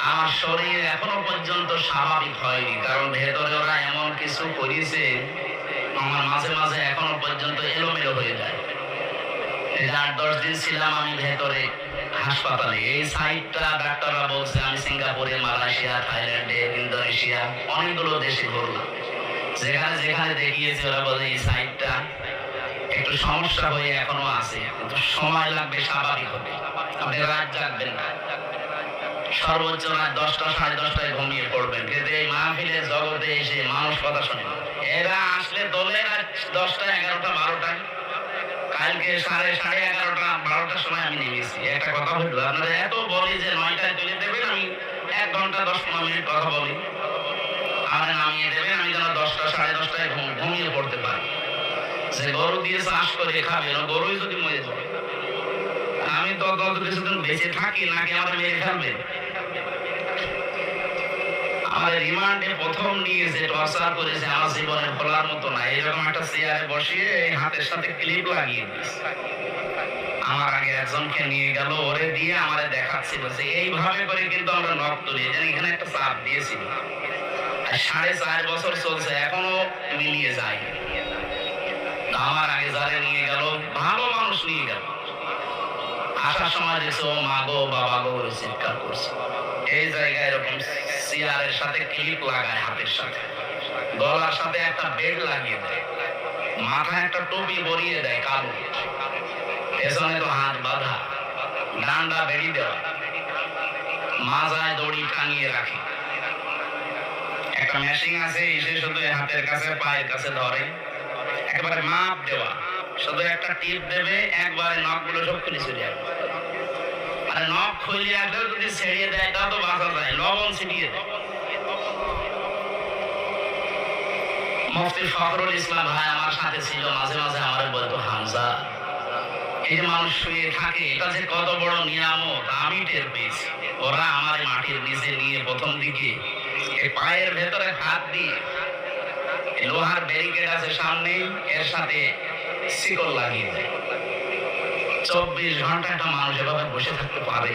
আমার শরীর এখনো পর্যন্ত স্বাভাবিক হয়নি, কারণ ভেতরে ওরা এমন কিছু করেছে, আমার মাঝে মাঝে এখনো পর্যন্ত এলোমেলো হয়ে যায়। 8-10 দিন ছিলাম আমি ভেতরে হাসপাতালে। এই সাইটটা ডাক্তাররা বলছে, আমি সিঙ্গাপুরে, মালয়েশিয়া, থাইল্যান্ডে, ইন্দোনেশিয়া অনেকগুলো দেশে ঘুরলাম। যেখানে যেখানে দেখিয়েছে ওরা বলে এই সাইটটা একটু সমস্যা হয়ে এখনো আছে, কিন্তু সময় লাগবে স্বাভাবিক হতে। আপনি রাত জাগবেন না, সর্বোচ্চ রাত 10টা 10:30টায় ঘুমিয়ে পড়বেন, কিন্তু এই মাহফিলের জগতে এসে মানুষ কথা শোনে। এরা আসলে দলে রাত 10টা 11টা 12টায়। কালকে 11:30 12টার সময় আমি নেমেছি। একটা কথা বলবো, আপনারা এত বলি যে 9টায় তুলে দেবেন, আমি 1 ঘন্টা 10-15 মিনিট কথা বলি, আমার নামিয়ে দেবেন, আমি যেন 10টা 10:30টায় ঘুমিয়ে পড়তে পারি। যে গরু দিয়ে চাষ করে খাবে না, গরুই যদি মরে যায়, আমি তো তত কিছুদিন বেঁচে থাকি নাকি আমার মেরে ফেলবে। আমার রিমান্ডে প্রথম নিয়ে যে টর্চার করেছে আমার জীবনে বলার মতো না। এরকম একটা চেয়ারে বসিয়ে হাতের সাথে ক্লিপ লাগিয়ে দিয়েছে। আমার আগে একজনকে নিয়ে গেল, ওরে দিয়ে আমারে দেখাচ্ছিল যে এইভাবে করে কিন্তু আমরা নখ তুলি, যেন এখানে একটা চাপ দিয়েছিল। 4.5 বছর চলছে, এখনো মিলিয়ে যায়। আমার আগে যারে নিয়ে গেল, ভালো মানুষ নিয়ে গেল, আসার সময় দেখছে ও মা গো বাবা গো চিৎকার করছে। এই জায়গায় এরকম চেয়ারের সাথে ক্লিপ লাগায়, হাতের সাথে, গলার সাথে একটা বেল্ট লাগিয়ে দেয়, মাথায় একটা টুপি পরিয়ে দেয় কালো, পেছনে তো হাত বাঁধা, ডান্ডা বেড়ি দেওয়া, মাজায় দড়ি টাঙিয়ে রাখে। একটা মেশিন আছে, এসে শুধু হাতের কাছে পায়ের কাছে ধরে, একবারে মাপ দেওয়া, শুধু একটা টিপ দেবে, একবারে নখগুলো সব খুলে চলে যাবে। আর নখ খুলে একবার যদি ছেড়িয়ে দেয় তা তো বাঁচা যায়, লবণ ছিটিয়ে দেয়। মুফতি ফখরুল ইসলাম ভাই আমার সাথে ছিল, মাঝে মাঝে আমার বলতো, হামজা এই যে মানুষ শুয়ে থাকে, এটা যে কত বড় নিয়ামত আমি টের পেয়েছি। ওরা আমার মাটির নিচে নিয়ে প্রথম দিকে এই পায়ের ভেতরে হাত দিয়ে, লোহার ব্যারিকেড আছে সামনে, এর সাথে শিকল লাগিয়ে দেয়। 24 ঘন্টা একটা মানুষ এভাবে বসে থাকতে পারে?